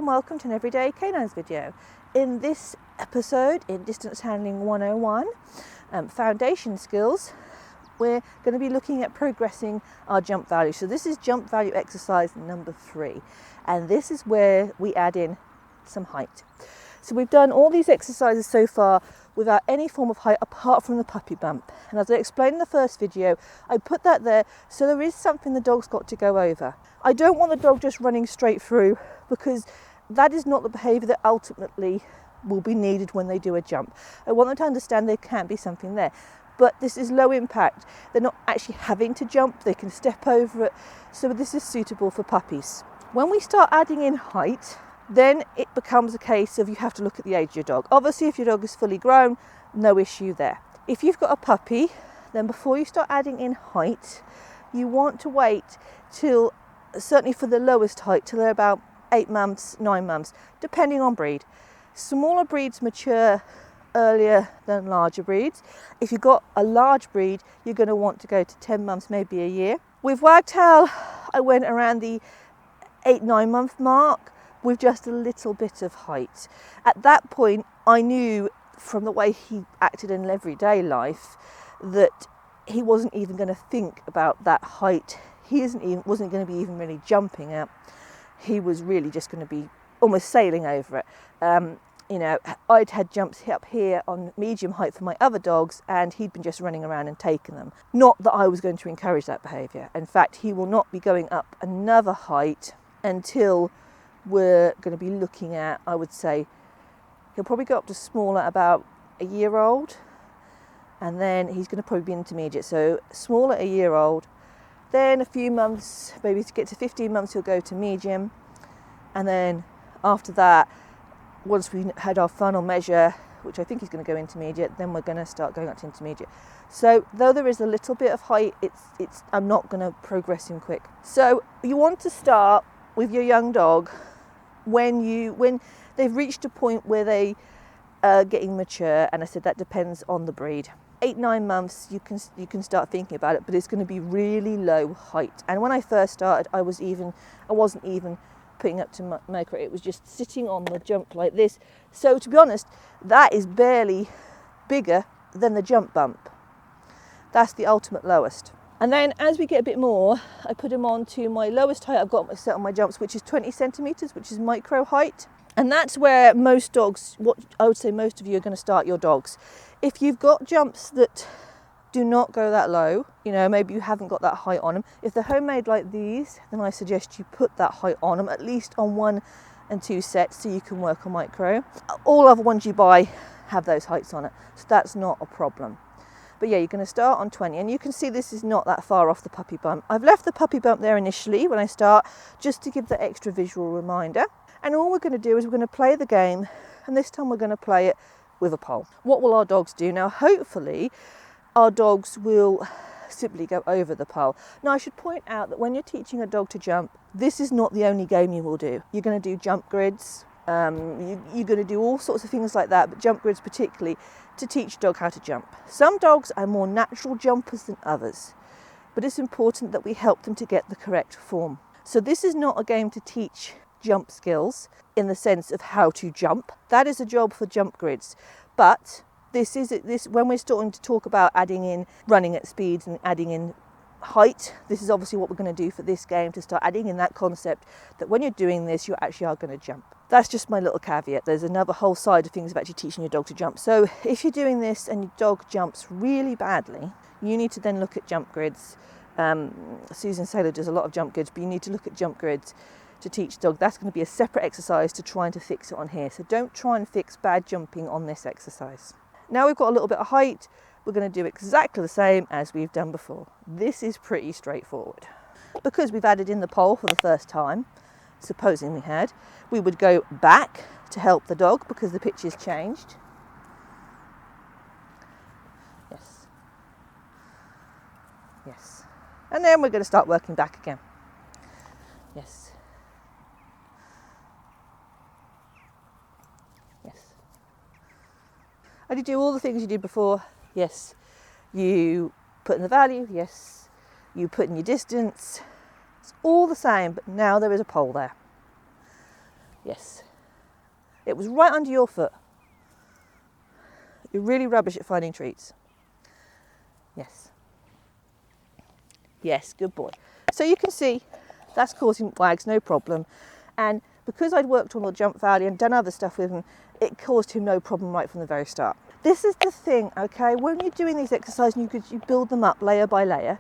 welcome to an Everyday Canines video. In this episode, in Distance Handling 101, Foundation Skills, we're going to be looking at progressing our jump value. So this is jump value exercise number 3, and this is where we add in some height. So we've done all these exercises so far without any form of height apart from the puppy bump. And as I explained in the first video, I put that there so there is something the dog's got to go over. I don't want the dog just running straight through, because that is not the behaviour that ultimately will be needed when they do a jump. I want them to understand there can be something there. But this is low impact. They're not actually having to jump, they can step over it. So this is suitable for puppies. When we start adding in height, then it becomes a case of you have to look at the age of your dog. Obviously, if your dog is fully grown, no issue there. If you've got a puppy, then before you start adding in height, you want to wait till, certainly for the lowest height, till they're about 8 months, 9 months, depending on breed. Smaller breeds mature earlier than larger breeds. If you've got a large breed, you're going to want to go to 10 months, maybe a year. With Wagtail, I went around the 8-9 month mark with just a little bit of height. At that point, I knew from the way he acted in everyday life that he wasn't even going to think about that height. He wasn't going to be even really jumping out. He was really just going to be almost sailing over it. I'd had jumps up here on medium height for my other dogs, and he'd been just running around and taking them. Not that I was going to encourage that behaviour. In fact, he will not be going up another height until we're going to be looking at, I would say, he'll probably go up to small at about a year old, and then he's going to probably be intermediate. So small at a year old, then a few months, maybe to get to 15 months, he'll go to medium, and then after that, once we had our final measure, which I think he's going to go intermediate, then we're going to start going up to intermediate. So though there is a little bit of height, I'm not going to progress him quick. So you want to start with your young dog when they've reached a point where they are getting mature, and I said that depends on the breed. 8-9 months you can start thinking about it, but it's going to be really low height. And when I first started, I wasn't even putting up to micro, it was just sitting on the jump like this. So to be honest, that is barely bigger than the jump bump. That's the ultimate lowest. And then as we get a bit more, I put him on to my lowest height I've got set on my jumps, which is 20 centimetres, which is micro height. And that's where most dogs, what I would say most of you are going to start your dogs. If you've got jumps that do not go that low, maybe you haven't got that height on them. If they're homemade like these, then I suggest you put that height on them, at least on 1 and 2 sets, so you can work on micro. All other ones you buy have those heights on it, so that's not a problem. But yeah, you're going to start on 20, and you can see this is not that far off the puppy bump. I've left the puppy bump there initially when I start, just to give the extra visual reminder. And all we're going to do is we're going to play the game, and this time we're going to play it with a pole. What will our dogs do? Now, hopefully, our dogs will simply go over the pole. Now, I should point out that when you're teaching a dog to jump, this is not the only game you will do. You're going to do jump grids, you're going to do all sorts of things like that, but jump grids particularly, to teach a dog how to jump. Some dogs are more natural jumpers than others, but it's important that we help them to get the correct form. So this is not a game to teach jump skills in the sense of how to jump. That is a job for jump grids. But this when we're starting to talk about adding in running at speeds and adding in height, this is obviously what we're going to do for this game, to start adding in that concept that when you're doing this, you actually are going to jump. That's just my little caveat. There's another whole side of things of actually teaching your dog to jump. So if you're doing this and your dog jumps really badly, you need to then look at jump grids. Susan Saylor does a lot of jump grids, but you need to look at jump grids to teach the dog. That's going to be a separate exercise to trying to fix it on here. So don't try and fix bad jumping on this exercise. Now we've got a little bit of height, we're going to do exactly the same as we've done before. This is pretty straightforward. Because we've added in the pole for the first time, supposing we had, we would go back to help the dog because the pitch has changed. Yes. Yes. And then we're going to start working back again. Yes. Yes. And you do all the things you did before. Yes. You put in the value. Yes. You put in your distance. It's all the same, but now there is a pole there. Yes. It was right under your foot. You're really rubbish at finding treats. Yes. Yes, good boy. So you can see that's causing wags, no problem. And because I'd worked on the jump value and done other stuff with him, it caused him no problem right from the very start. This is the thing, okay? When you're doing these exercises, you build them up layer by layer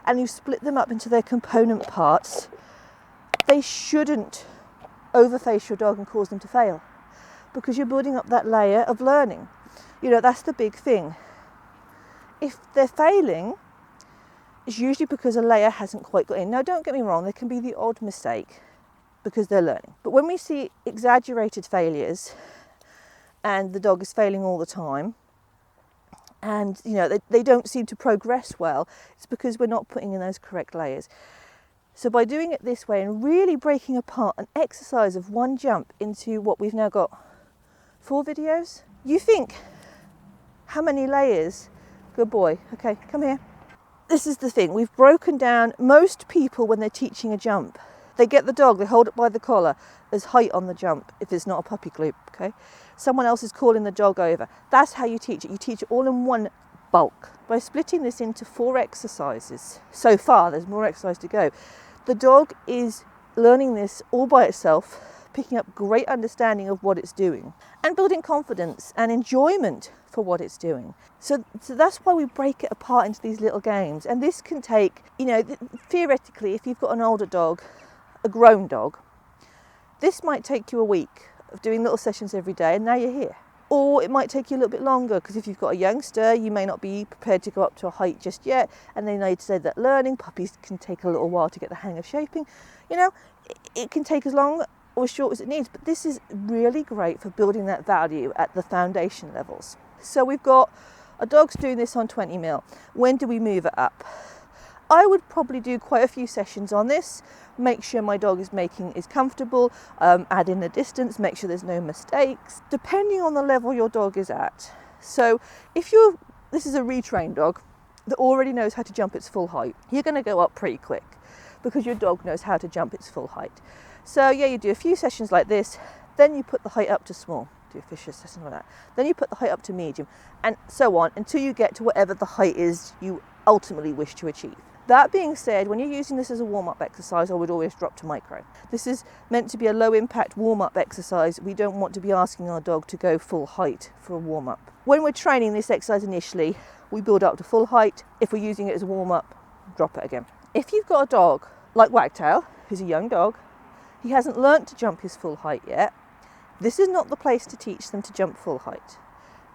and you split them up into their component parts, they shouldn't overface your dog and cause them to fail, because you're building up that layer of learning. You know, that's the big thing. If they're failing, it's usually because a layer hasn't quite got in. Now, don't get me wrong, there can be the odd mistake because they're learning. But when we see exaggerated failures and the dog is failing all the time and, you know, they don't seem to progress well, it's because we're not putting in those correct layers. So by doing it this way and really breaking apart an exercise of one jump into what we've now got 4 videos, you think, how many layers? Good boy. Okay, come here. This is the thing. We've broken down, most people when they're teaching a jump, they get the dog, they hold it by the collar. There's height on the jump if it's not a puppy loop, okay? Someone else is calling the dog over. That's how you teach it. You teach it all in one bulk. By splitting this into 4 exercises, so far there's more exercise to go, the dog is learning this all by itself, picking up great understanding of what it's doing and building confidence and enjoyment for what it's doing. So that's why we break it apart into these little games. And this can take, you know, theoretically, if you've got an older dog, a grown dog, this might take you a week of doing little sessions every day and now you're here. Or it might take you a little bit longer, because if you've got a youngster, you may not be prepared to go up to a height just yet, and they need to say that learning. Puppies can take a little while to get the hang of shaping. You know, it can take as long or as short as it needs, but this is really great for building that value at the foundation levels. So we've got a dog's doing this on 20 mil. When do we move it up? I would probably do quite a few sessions on this, make sure my dog is comfortable, add in the distance, make sure there's no mistakes, depending on the level your dog is at. So if this is a retrained dog that already knows how to jump its full height, you're going to go up pretty quick because your dog knows how to jump its full height. So yeah, you do a few sessions like this, then you put the height up to small, do a Fisher session like that, then you put the height up to medium, and so on until you get to whatever the height is you ultimately wish to achieve. That being said, when you're using this as a warm-up exercise, I would always drop to micro. This is meant to be a low-impact warm-up exercise. We don't want to be asking our dog to go full height for a warm-up. When we're training this exercise initially, we build up to full height. If we're using it as a warm-up, drop it again. If you've got a dog like Wagtail, who's a young dog, he hasn't learnt to jump his full height yet, this is not the place to teach them to jump full height.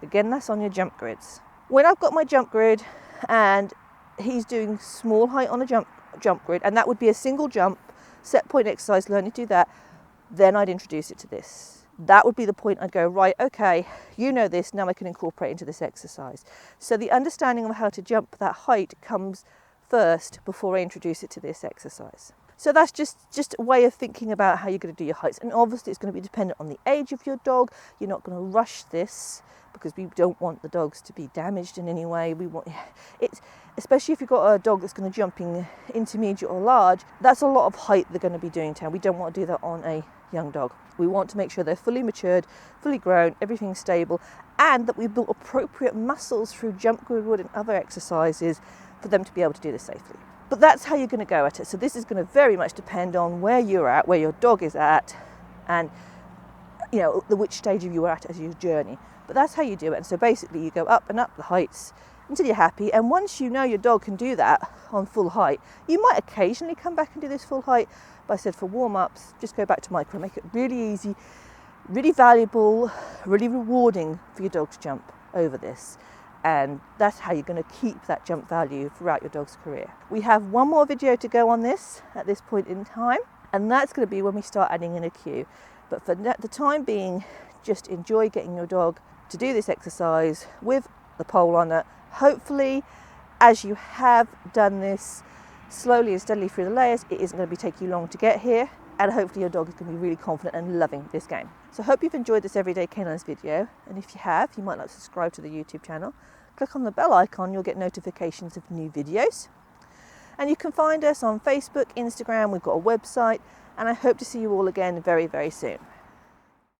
Again, that's on your jump grids. When I've got my jump grid and he's doing small height on a jump grid, and that would be a single jump, set point exercise, learning to do that, then I'd introduce it to this. That would be the point I'd go, right, okay, you know this, now I can incorporate into this exercise. So the understanding of how to jump that height comes first before I introduce it to this exercise. So that's just a way of thinking about how you're going to do your heights. And obviously it's going to be dependent on the age of your dog. You're not going to rush this because we don't want the dogs to be damaged in any way. We want it's, especially if you've got a dog that's going to jump in intermediate or large, that's a lot of height they're going to be doing to. We don't want to do that on a young dog. We want to make sure they're fully matured, fully grown, everything's stable, and that we've built appropriate muscles through jump grid and other exercises for them to be able to do this safely. But that's how you're going to go at it. So this is going to very much depend on where you're at, where your dog is at, and you know which stage of you are at as your journey. But that's how you do it. And so basically you go up and up the heights until you're happy. And once you know your dog can do that on full height, you might occasionally come back and do this full height. But I said for warm-ups, just go back to micro, make it really easy, really valuable, really rewarding for your dog to jump over this. And that's how you're going to keep that jump value throughout your dog's career. We have one more video to go on this at this point in time, and that's going to be when we start adding in a cue. But for the time being, just enjoy getting your dog to do this exercise with the pole on it. Hopefully, as you have done this slowly and steadily through the layers, it isn't going to be taking you long to get here, and hopefully your dog is going to be really confident and loving this game. So I hope you've enjoyed this Everyday Canines video, and if you have, you might like to subscribe to the YouTube channel. Click on the bell icon, you'll get notifications of new videos. And you can find us on Facebook, Instagram, we've got a website, and I hope to see you all again very, very soon.